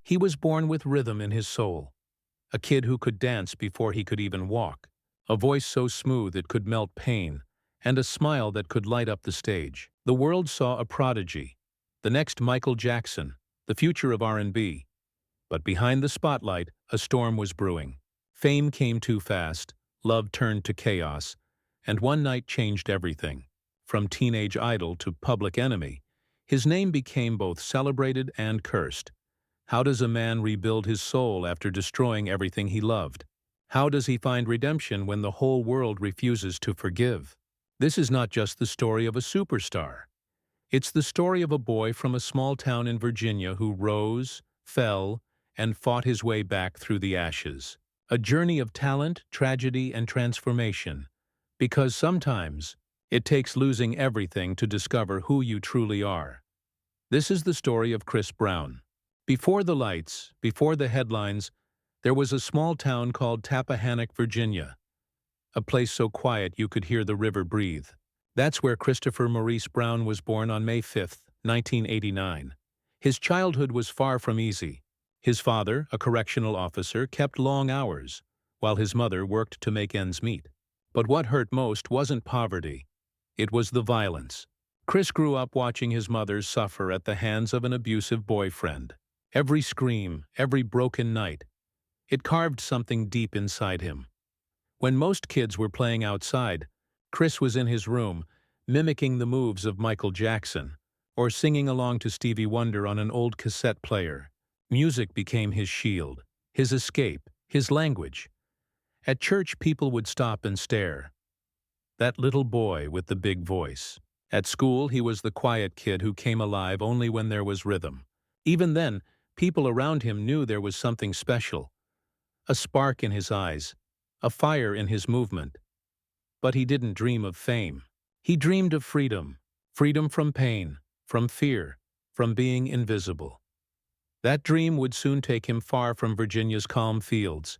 He was born with rhythm in his soul, a kid who could dance before he could even walk, a voice so smooth it could melt pain, and a smile that could light up the stage. The world saw a prodigy, the next Michael Jackson, the future of R&B. But behind the spotlight, a storm was brewing. Fame came too fast, love turned to chaos, and one night changed everything. From teenage idol to public enemy, his name became both celebrated and cursed. How does a man rebuild his soul after destroying everything he loved? How does he find redemption when the whole world refuses to forgive? This is not just the story of a superstar. It's the story of a boy from a small town in Virginia who rose, fell, and fought his way back through the ashes. A journey of talent, tragedy, and transformation. Because sometimes, it takes losing everything to discover who you truly are. This is the story of Chris Brown. Before the lights, before the headlines, there was a small town called Tappahannock, Virginia. A place so quiet you could hear the river breathe. That's where Christopher Maurice Brown was born on May 5, 1989. His childhood was far from easy. His father, a correctional officer, kept long hours, while his mother worked to make ends meet. But what hurt most wasn't poverty. It was the violence. Chris grew up watching his mother suffer at the hands of an abusive boyfriend. Every scream, every broken night, it carved something deep inside him. When most kids were playing outside, Chris was in his room, mimicking the moves of Michael Jackson, or singing along to Stevie Wonder on an old cassette player. Music became his shield, his escape, his language. At church, people would stop and stare. That little boy with the big voice. At school, he was the quiet kid who came alive only when there was rhythm. Even then, people around him knew there was something special. A spark in his eyes, a fire in his movement. But he didn't dream of fame. He dreamed of freedom. Freedom from pain, from fear, from being invisible. That dream would soon take him far from Virginia's calm fields,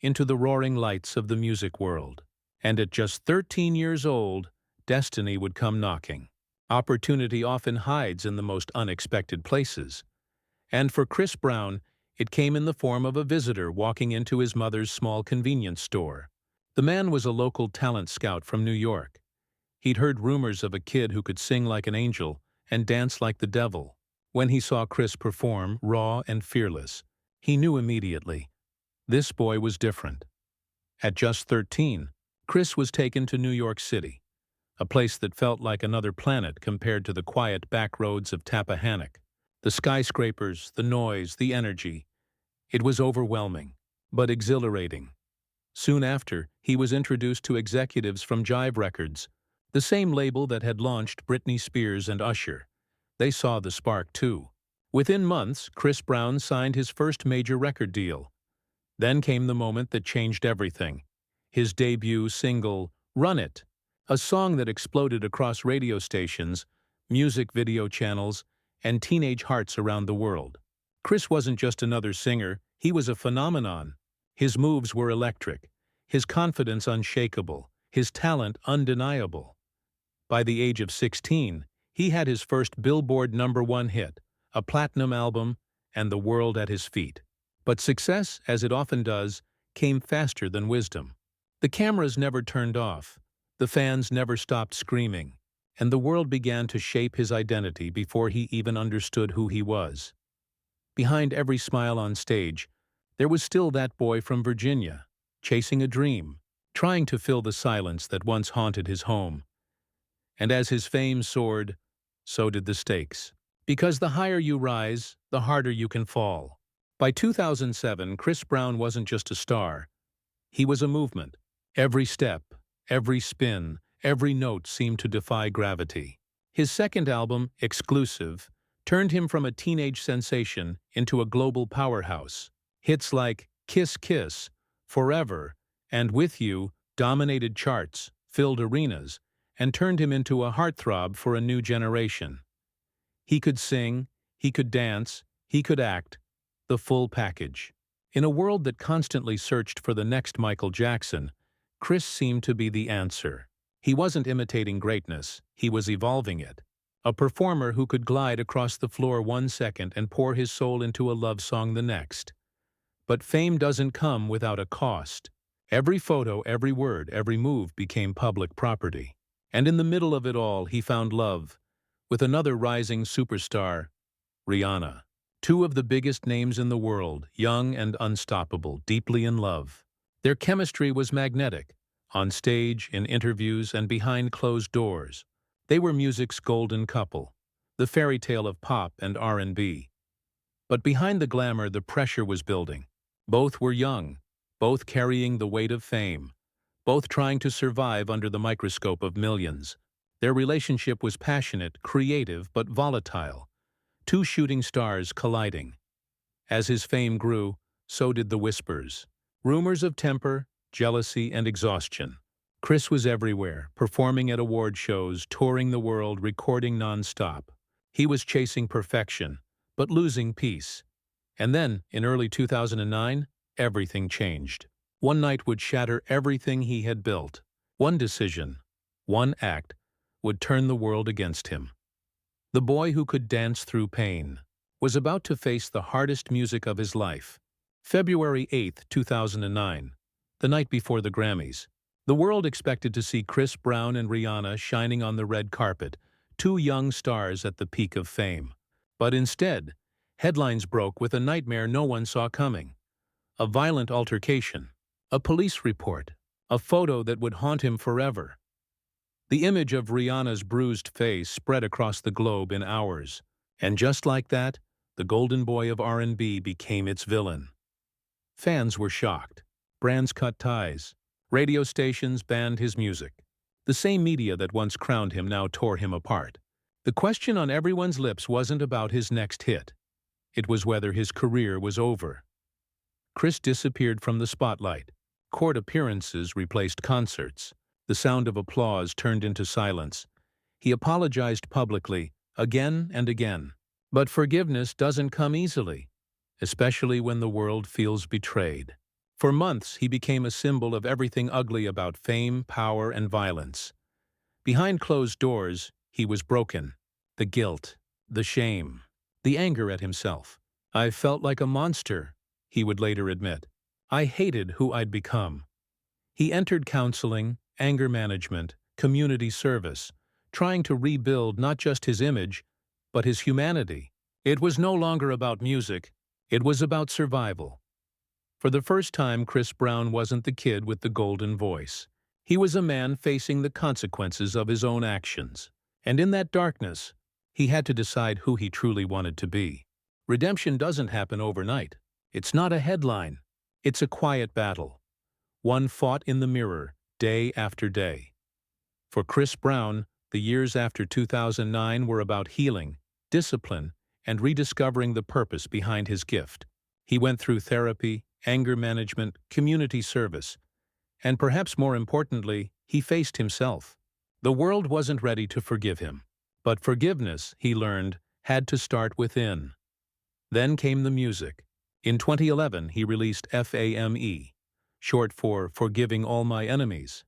into the roaring lights of the music world. And at just 13 years old, destiny would come knocking. Opportunity often hides in the most unexpected places. And for Chris Brown, it came in the form of a visitor walking into his mother's small convenience store. The man was a local talent scout from New York. He'd heard rumors of a kid who could sing like an angel and dance like the devil. When he saw Chris perform, raw and fearless, he knew immediately. This boy was different. At just 13, Chris was taken to New York City, a place that felt like another planet compared to the quiet back roads of Tappahannock. The skyscrapers, the noise, the energy. It was overwhelming, but exhilarating. Soon after, he was introduced to executives from Jive Records, the same label that had launched Britney Spears and Usher. They saw the spark too. Within months, Chris Brown signed his first major record deal. Then came the moment that changed everything. His debut single, Run It, a song that exploded across radio stations, music video channels, and teenage hearts around the world. Chris wasn't just another singer, he was a phenomenon. His moves were electric, his confidence unshakable, his talent undeniable. By the age of 16, he had his first Billboard #1 hit, a platinum album, and the world at his feet. But success, as it often does, came faster than wisdom. The cameras never turned off, the fans never stopped screaming, and the world began to shape his identity before he even understood who he was. Behind every smile on stage, there was still that boy from Virginia, chasing a dream, trying to fill the silence that once haunted his home. And as his fame soared, so did the stakes. Because the higher you rise, the harder you can fall. By 2007, Chris Brown wasn't just a star. He was a movement. Every step, every spin, every note seemed to defy gravity. His second album, Exclusive, turned him from a teenage sensation into a global powerhouse. Hits like Kiss Kiss, Forever, and With You dominated charts, filled arenas, and turned him into a heartthrob for a new generation. He could sing, he could dance, he could act, the full package. In a world that constantly searched for the next Michael Jackson, Chris seemed to be the answer. He wasn't imitating greatness, he was evolving it. A performer who could glide across the floor 1 second and pour his soul into a love song the next. But fame doesn't come without a cost. Every photo, every word, every move became public property. And in the middle of it all, he found love with another rising superstar, Rihanna. Two of the biggest names in the world, young and unstoppable, deeply in love. Their chemistry was magnetic, on stage, in interviews, and behind closed doors. They were music's golden couple, the fairy tale of pop and R&B. But behind the glamour, the pressure was building. Both were young, both carrying the weight of fame, both trying to survive under the microscope of millions. Their relationship was passionate, creative, but volatile. Two shooting stars colliding. As his fame grew, so did the whispers. Rumors of temper, jealousy, and exhaustion. Chris was everywhere, performing at award shows, touring the world, recording non-stop. He was chasing perfection, but losing peace. And then, in early 2009, everything changed. One night would shatter everything he had built. One decision, one act, would turn the world against him. The boy who could dance through pain was about to face the hardest music of his life. February 8, 2009, the night before the Grammys. The world expected to see Chris Brown and Rihanna shining on the red carpet, two young stars at the peak of fame. But instead, headlines broke with a nightmare no one saw coming. A violent altercation, a police report, a photo that would haunt him forever. The image of Rihanna's bruised face spread across the globe in hours, and just like that, the golden boy of R&B became its villain. Fans were shocked. Brands cut ties. Radio stations banned his music. The same media that once crowned him now tore him apart. The question on everyone's lips wasn't about his next hit. It was whether his career was over. Chris disappeared from the spotlight. Court appearances replaced concerts. The sound of applause turned into silence. He apologized publicly, again and again. But forgiveness doesn't come easily, especially when the world feels betrayed. For months, he became a symbol of everything ugly about fame, power, and violence. Behind closed doors, he was broken. The guilt, the shame, the anger at himself. "I felt like a monster," he would later admit. "I hated who I'd become." He entered counseling, anger management, community service, trying to rebuild not just his image, but his humanity. It was no longer about music, it was about survival. For the first time, Chris Brown wasn't the kid with the golden voice. He was a man facing the consequences of his own actions. And in that darkness, he had to decide who he truly wanted to be. Redemption doesn't happen overnight. It's not a headline. It's a quiet battle. One fought in the mirror, day after day. For Chris Brown, the years after 2009 were about healing, discipline, and rediscovering the purpose behind his gift. He went through therapy, anger management, community service, and perhaps more importantly, he faced himself. The world wasn't ready to forgive him. But forgiveness, he learned, had to start within. Then came the music. In 2011, he released FAME, short for Forgiving All My Enemies.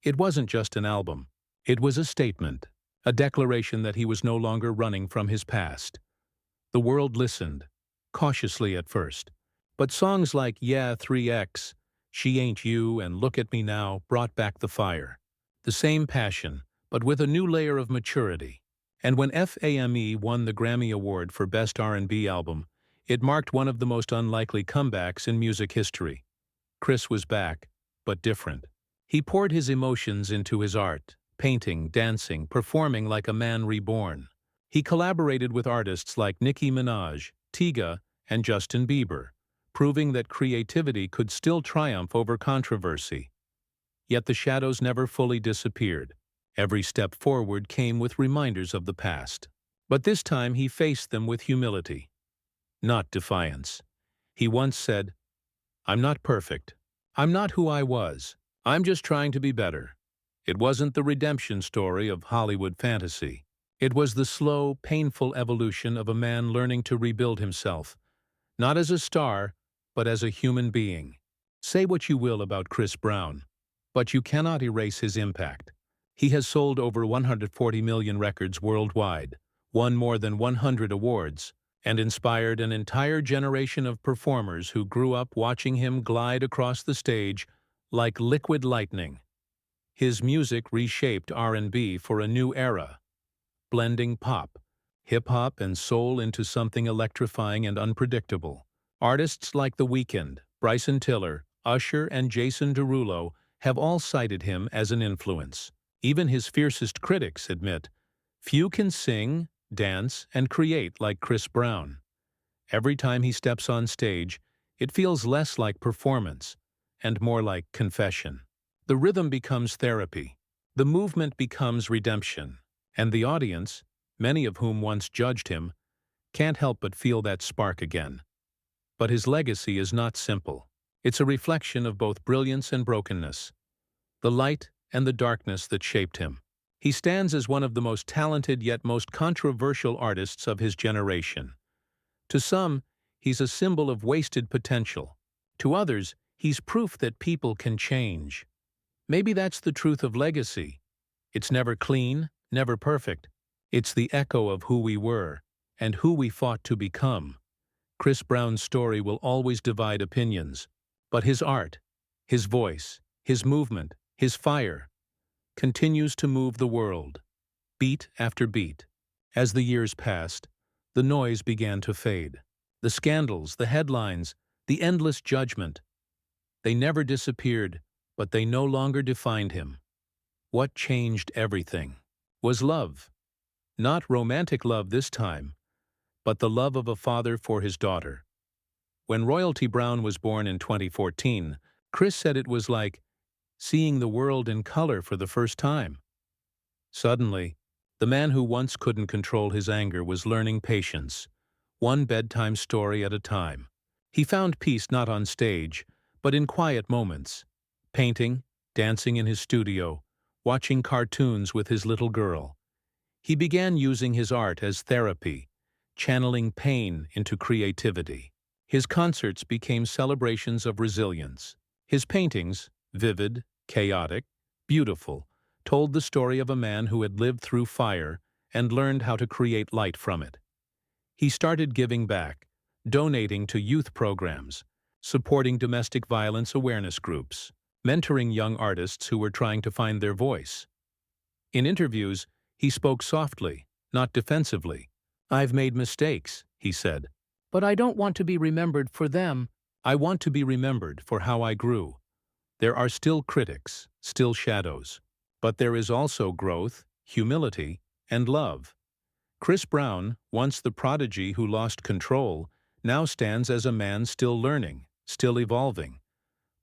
It wasn't just an album. It was a statement, a declaration that he was no longer running from his past. The world listened, cautiously at first. But songs like Yeah 3X, She Ain't You, and Look at Me Now brought back the fire. The same passion, but with a new layer of maturity. And when FAME won the Grammy Award for Best R&B Album, it marked one of the most unlikely comebacks in music history. Chris was back, but different. He poured his emotions into his art, painting, dancing, performing like a man reborn. He collaborated with artists like Nicki Minaj, Tyga, and Justin Bieber, proving that creativity could still triumph over controversy. Yet the shadows never fully disappeared. Every step forward came with reminders of the past. But this time he faced them with humility, not defiance. He once said, "I'm not perfect. I'm not who I was. I'm just trying to be better." It wasn't the redemption story of Hollywood fantasy. It was the slow, painful evolution of a man learning to rebuild himself, not as a star, but as a human being. Say what you will about Chris Brown, but you cannot erase his impact. He has sold over 140 million records worldwide, won more than 100 awards, and inspired an entire generation of performers who grew up watching him glide across the stage like liquid lightning. His music reshaped R&B for a new era, blending pop, hip-hop, and soul into something electrifying and unpredictable. Artists like The Weeknd, Bryson Tiller, Usher, and Jason Derulo have all cited him as an influence. Even his fiercest critics admit, few can sing, dance, and create like Chris Brown. Every time he steps on stage, it feels less like performance and more like confession. The rhythm becomes therapy, the movement becomes redemption, and the audience, many of whom once judged him, can't help but feel that spark again. But his legacy is not simple. It's a reflection of both brilliance and brokenness, the light and the darkness that shaped him. He stands as one of the most talented yet most controversial artists of his generation. To some, he's a symbol of wasted potential. To others, he's proof that people can change. Maybe that's the truth of legacy. It's never clean, never perfect. It's the echo of who we were and who we fought to become. Chris Brown's story will always divide opinions, but his art, his voice, his movement, his fire, continues to move the world, beat after beat. As the years passed, the noise began to fade. The scandals, the headlines, the endless judgment. They never disappeared, but they no longer defined him. What changed everything was love. Not romantic love this time, but the love of a father for his daughter. When Royalty Brown was born in 2014, Chris said it was like seeing the world in color for the first time. Suddenly, the man who once couldn't control his anger was learning patience, one bedtime story at a time. He found peace not on stage, but in quiet moments, painting, dancing in his studio, watching cartoons with his little girl. He began using his art as therapy, channeling pain into creativity. His concerts became celebrations of resilience. His paintings, vivid, chaotic, beautiful, told the story of a man who had lived through fire and learned how to create light from it. He started giving back, donating to youth programs, supporting domestic violence awareness groups, mentoring young artists who were trying to find their voice. In interviews, he spoke softly, not defensively. "I've made mistakes," he said, "but I don't want to be remembered for them. I want to be remembered for how I grew. There are still critics, still shadows, but there is also growth, humility, and love." Chris Brown, once the prodigy who lost control, now stands as a man still learning, still evolving.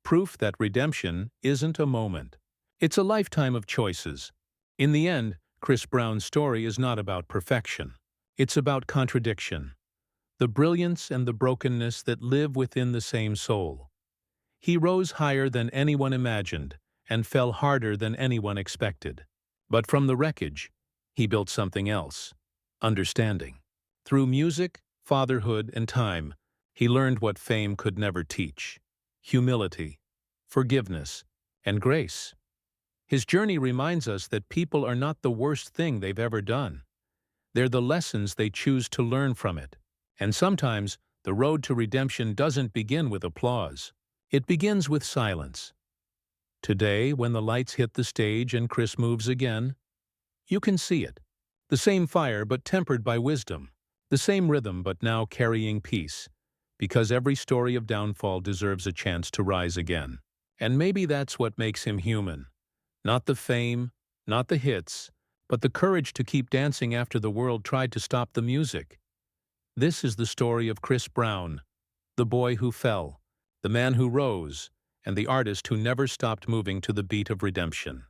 Proof that redemption isn't a moment. It's a lifetime of choices. In the end, Chris Brown's story is not about perfection. It's about contradiction, the brilliance and the brokenness that live within the same soul. He rose higher than anyone imagined and fell harder than anyone expected. But from the wreckage, he built something else: understanding. Through music, fatherhood, and time, he learned what fame could never teach: humility, forgiveness, and grace. His journey reminds us that people are not the worst thing they've ever done. They're the lessons they choose to learn from it. And sometimes, the road to redemption doesn't begin with applause. It begins with silence. Today, when the lights hit the stage and Chris moves again, you can see it. The same fire but tempered by wisdom. The same rhythm but now carrying peace. Because every story of downfall deserves a chance to rise again. And maybe that's what makes him human. Not the fame, not the hits, but the courage to keep dancing after the world tried to stop the music. This is the story of Chris Brown, the boy who fell, the man who rose, and the artist who never stopped moving to the beat of redemption.